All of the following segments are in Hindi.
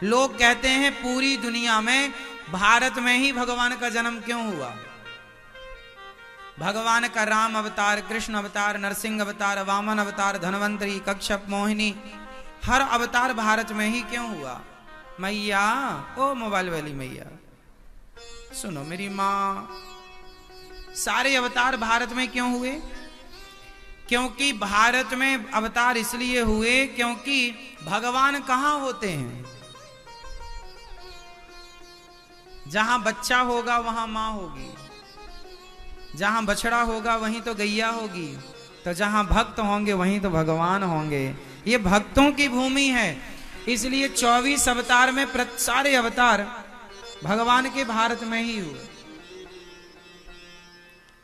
लोग कहते हैं पूरी दुनिया में भारत में ही भगवान का जन्म क्यों हुआ। भगवान का राम अवतार, कृष्ण अवतार, नरसिंह अवतार, वामन अवतार, धनवंतरी, कच्छप, मोहिनी, हर अवतार भारत में ही क्यों हुआ। मैया, ओ मोबाइल वाली मैया सुनो मेरी माँ, सारे अवतार भारत में क्यों हुए? क्योंकि भारत में अवतार इसलिए हुए क्योंकि भगवान कहां होते हैं? जहां बच्चा होगा वहां मां होगी, जहां बछड़ा होगा वहीं तो गैया होगी, तो जहां भक्त होंगे वहीं तो भगवान होंगे। ये भक्तों की भूमि है, इसलिए 24 अवतार में सारे अवतार भगवान के भारत में ही हुए,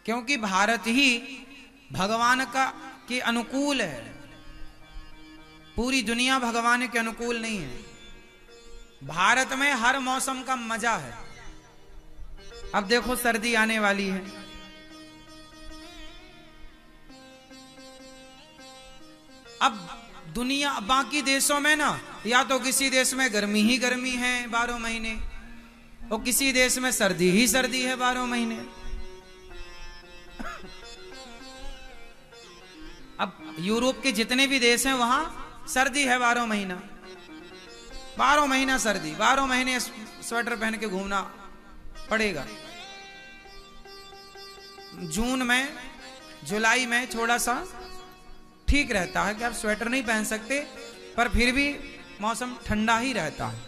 क्योंकि भारत ही भगवान का के अनुकूल है। पूरी दुनिया भगवान के अनुकूल नहीं है। भारत में हर मौसम का मजा है। अब देखो सर्दी आने वाली है, अब दुनिया बाकी देशों में ना, या तो किसी देश में गर्मी ही गर्मी है 12 महीने, और किसी देश में सर्दी ही सर्दी है 12 महीने। अब यूरोप के जितने भी देश हैं वहां सर्दी है 12 महीना, 12 महीना सर्दी, 12 महीने स्वेटर पहन के घूमना पड़ेगा। जून में, जुलाई में थोड़ा सा ठीक रहता है कि आप स्वेटर नहीं पहन सकते, पर फिर भी मौसम ठंडा ही रहता है।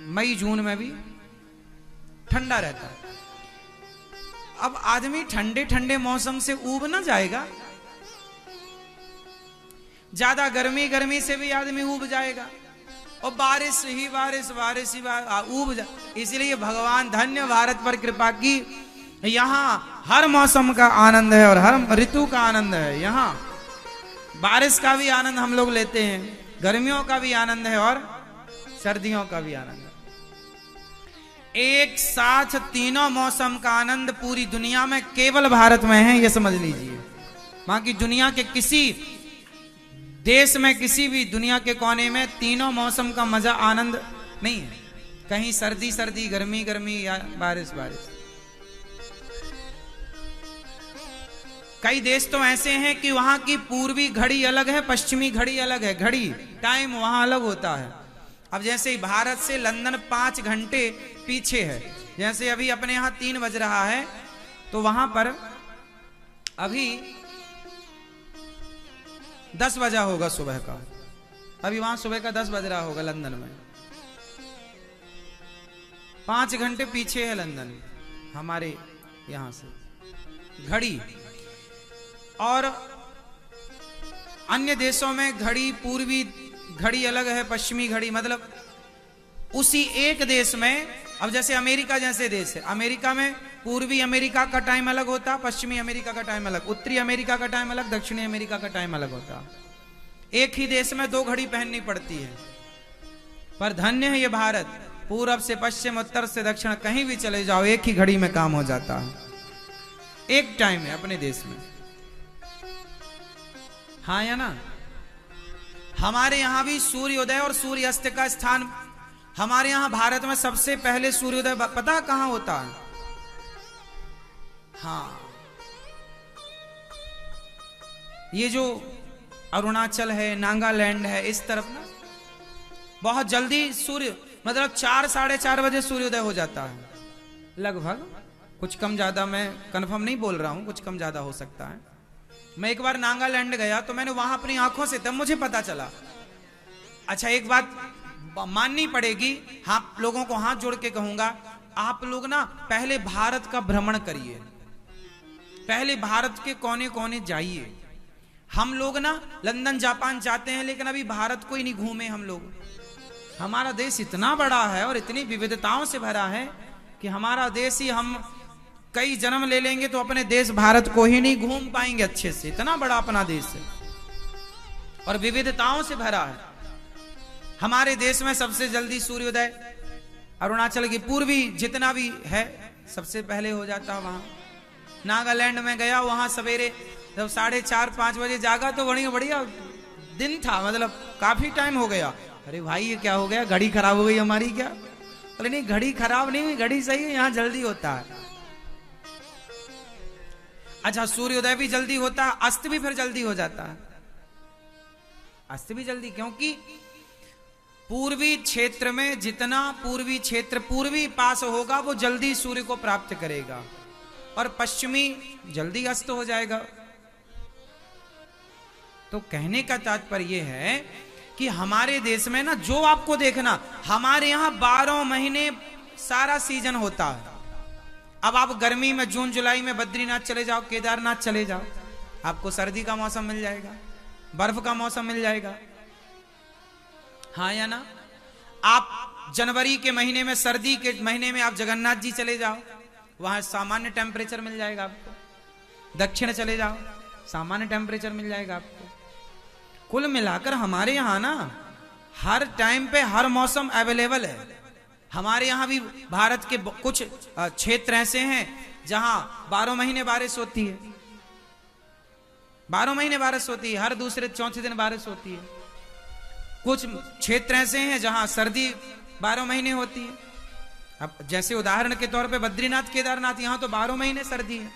मई जून में भी ठंडा रहता है। अब आदमी ठंडे ठंडे मौसम से ऊब ना जाएगा? ज्यादा गर्मी गर्मी से भी आदमी ऊब जाएगा, और बारिश ही बारिश, बारिश ही ऊब जा। इसलिए भगवान धन्य भारत पर कृपा की, यहाँ हर मौसम का आनंद है और हर ऋतु का आनंद है। यहाँ बारिश का भी आनंद हम लोग लेते हैं, गर्मियों का भी आनंद है और सर्दियों का भी आनंद है। एक साथ तीनों मौसम का आनंद पूरी दुनिया में केवल भारत में है, ये समझ लीजिए। बाकी दुनिया के किसी देश में, किसी भी दुनिया के कोने में तीनों मौसम का मजा, आनंद नहीं है। कहीं सर्दी सर्दी, गर्मी गर्मी, या बारिश बारिश। कई देश तो ऐसे हैं कि वहां की पूर्वी घड़ी अलग है, पश्चिमी घड़ी अलग है, घड़ी टाइम वहां अलग होता है। अब जैसे ही भारत से लंदन 5 घंटे पीछे है, जैसे अभी अपने यहां 3 बज रहा है, तो वहां पर अभी 10 बजा होगा सुबह का। अभी वहां सुबह का 10 बज रहा होगा लंदन में। 5 घंटे पीछे है लंदन हमारे यहां से घड़ी। और अन्य देशों में घड़ी, पूर्वी घड़ी अलग है, पश्चिमी घड़ी, मतलब उसी एक देश में। अब जैसे अमेरिका जैसे देश है, अमेरिका में पूर्वी अमेरिका का टाइम अलग होता, पश्चिमी अमेरिका का टाइम अलग, उत्तरी अमेरिका का टाइम अलग, दक्षिणी अमेरिका का टाइम अलग होता। एक ही देश में 2 घड़ी पहननी पड़ती है। पर धन्य है ये भारत, पूरब से पश्चिम, उत्तर से दक्षिण, कहीं भी चले जाओ एक ही घड़ी में काम हो जाता है। एक टाइम है अपने देश में, हाँ या ना? हमारे यहां भी सूर्योदय और सूर्यास्त का स्थान, हमारे यहां भारत में सबसे पहले सूर्योदय पता कहां होता है? हाँ, ये जो अरुणाचल है, नागालैंड है, इस तरफ ना बहुत जल्दी सूर्य, मतलब 4 साढ़े 4 बजे सूर्योदय हो जाता है लगभग। कुछ कम ज्यादा, मैं कंफर्म नहीं बोल रहा हूं, कुछ कम ज्यादा हो सकता है। मैं एक बार नागालैंड गया तो मैंने वहां अपनी आंखों से, तब मुझे पता चला। अच्छा, एक बात माननी पड़ेगी, हाँ, लोगों को हाथ जोड़ के कहूंगा, आप लोग ना पहले भारत का भ्रमण करिए, पहले भारत के कोने कोने जाइए। हम लोग ना लंदन जापान जाते हैं, लेकिन अभी भारत को ही नहीं घूमे हम लोग। हमारा देश इतना बड़ा है और इतनी विविधताओं से भरा है कि हमारा देश ही, हम कई जन्म ले लेंगे तो अपने देश भारत को ही नहीं घूम पाएंगे अच्छे से। इतना बड़ा अपना देश है और विविधताओं से भरा है। हमारे देश में सबसे जल्दी सूर्योदय अरुणाचल की पूर्वी जितना भी है सबसे पहले हो जाता। वहां नागालैंड में गया, वहां सवेरे जब 4:30-5 बजे जागा तो बढ़िया बढ़िया दिन था, मतलब काफी टाइम हो गया। अरे भाई ये क्या हो गया, घड़ी खराब हो गई हमारी क्या? अरे नहीं, घड़ी खराब नहीं हुई, घड़ी सही है, यहां जल्दी होता है। अच्छा, सूर्योदय भी जल्दी होता है, अस्त भी फिर जल्दी हो जाता है। अस्त भी जल्दी, क्योंकि पूर्वी क्षेत्र में जितना पूर्वी क्षेत्र पूर्वी पास होगा वो जल्दी सूर्य को प्राप्त करेगा, और पश्चिमी जल्दी अस्त हो जाएगा। तो कहने का तात्पर्य यह है कि हमारे देश में ना, जो आपको देखना, हमारे यहां 12 महीने सारा सीजन होता है। अब आप गर्मी में जून जुलाई में बद्रीनाथ चले जाओ, केदारनाथ चले जाओ, आपको सर्दी का मौसम मिल जाएगा, बर्फ का मौसम मिल जाएगा, हाँ या ना? आप जनवरी के महीने में, सर्दी के महीने में आप जगन्नाथ जी चले जाओ, वहां सामान्य टेम्परेचर मिल जाएगा आपको। दक्षिण चले जाओ, सामान्य टेम्परेचर मिल जाएगा आपको। कुल मिलाकर हमारे यहां ना हर टाइम पे हर मौसम अवेलेबल है। हमारे यहां भी भारत के कुछ क्षेत्र ऐसे हैं जहां 12 महीने बारिश होती है, 12 महीने बारिश होती है, हर दूसरे चौथे दिन बारिश होती है। कुछ क्षेत्र ऐसे हैं जहां सर्दी 12 महीने होती है। अब जैसे उदाहरण के तौर पे बद्रीनाथ केदारनाथ, यहां तो 12 महीने सर्दी है।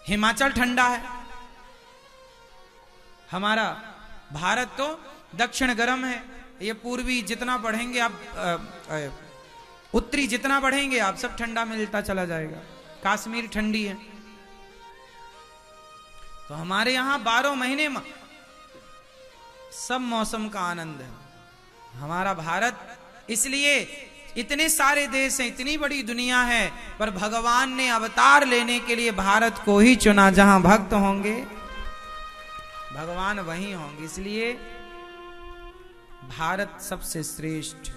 हिमाचल ठंडा है, हमारा भारत तो दक्षिण गर्म है। ये पूर्वी जितना बढ़ेंगे आप, उत्तरी जितना बढ़ेंगे आप, सब ठंडा मिलता चला जाएगा। कश्मीर ठंडी है, तो हमारे यहां 12 महीने सब मौसम का आनंद है हमारा भारत। इसलिए इतने सारे देश हैं, इतनी बड़ी दुनिया है, पर भगवान ने अवतार लेने के लिए भारत को ही चुना। जहां भक्त होंगे भगवान वहीं होंगे, इसलिए भारत सबसे श्रेष्ठ